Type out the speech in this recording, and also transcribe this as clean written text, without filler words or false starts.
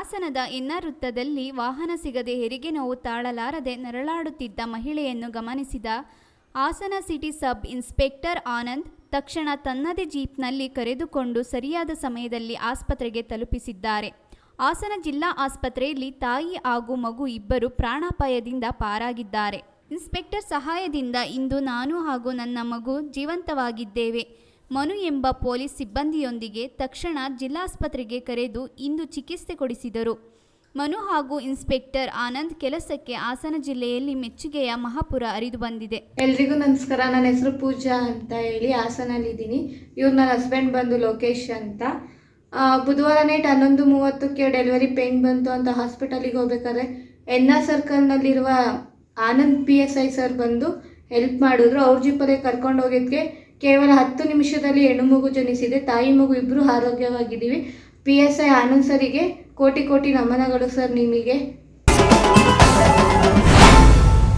ಹಾಸನದ ಎನ್ಆರ್ ವೃತ್ತದಲ್ಲಿ ವಾಹನ ಸಿಗದೆ ಹೆರಿಗೆ ನೋವು ತಾಳಲಾರದೆ ನರಳಾಡುತ್ತಿದ್ದ ಮಹಿಳೆಯನ್ನು ಗಮನಿಸಿದ Hassan city sub inspector Anand ತಕ್ಷಣ ತನ್ನದೇ ಜೀಪ್ನಲ್ಲಿ ಕರೆದುಕೊಂಡು ಸರಿಯಾದ ಸಮಯದಲ್ಲಿ ಆಸ್ಪತ್ರೆಗೆ ತಲುಪಿಸಿದ್ದಾರೆ. ಹಾಸನ ಜಿಲ್ಲಾ ಆಸ್ಪತ್ರೆಯಲ್ಲಿ ತಾಯಿ ಹಾಗೂ ಮಗು ಇಬ್ಬರು ಪ್ರಾಣಾಪಾಯದಿಂದ ಪಾರಾಗಿದ್ದಾರೆ. ಇನ್ಸ್ಪೆಕ್ಟರ್ ಸಹಾಯದಿಂದ ಇಂದು ನಾನು ಹಾಗೂ ನನ್ನ ಮಗು ಜೀವಂತವಾಗಿದ್ದೇವೆ. ಮನು ಎಂಬ ಪೊಲೀಸ್ ಸಿಬ್ಬಂದಿಯೊಂದಿಗೆ ತಕ್ಷಣ ಜಿಲ್ಲಾಸ್ಪತ್ರೆಗೆ ಕರೆದು ಇಂದು ಚಿಕಿತ್ಸೆ ಕೊಡಿಸಿದರು. ಮನು ಹಾಗೂ ಇನ್ಸ್ಪೆಕ್ಟರ್ ಆನಂದ್ ಕೆಲಸಕ್ಕೆ ಹಾಸನ ಜಿಲ್ಲೆಯಲ್ಲಿ ಮೆಚ್ಚುಗೆಯ ಮಹಾಪುರ ಹರಿದು ಬಂದಿದೆ. ಎಲ್ರಿಗೂ ನಮಸ್ಕಾರ. ನನ್ನ ಹೆಸರು ಪೂಜಾ ಅಂತ ಹೇಳಿ ಹಾಸನಲ್ಲಿದ್ದೀನಿ. ಇವ್ರು ನನ್ನ ಹಸ್ಬೆಂಡ್ ಬಂದು ಲೋಕೇಶ್ ಅಂತ. ಬುಧವಾರ ನೈಟ್ 11:30ಕ್ಕೆ ಡೆಲಿವರಿ ಪೇನ್ ಬಂತು ಅಂತ ಹಾಸ್ಪಿಟಲಿಗೆ ಹೋಗ್ಬೇಕಾದ್ರೆ ಎನ್ಆರ್ ಸರ್ಕಲ್ನಲ್ಲಿರುವ ಆನಂದ್ PSI ಸರ್ ಬಂದು ಹೆಲ್ಪ್ ಮಾಡಿದ್ರು. ಅವ್ರ ಜೀಪಲ್ಲೇ ಕರ್ಕೊಂಡು ಹೋಗಿದ್ದಕ್ಕೆ ಕೇವಲ 10 ನಿಮಿಷದಲ್ಲಿ ಹೆಣ್ಣು ಮಗು ಜನಿಸಿದೆ. ತಾಯಿ ಮಗು ಇಬ್ಬರು ಆರೋಗ್ಯವಾಗಿದ್ದೀವಿ. PSI ಆನಂದ್ ಸರಿಗೆ ಕೋಟಿ ಕೋಟಿ ನಮನಗಳು ಸರ್ ನಿಮಗೆ.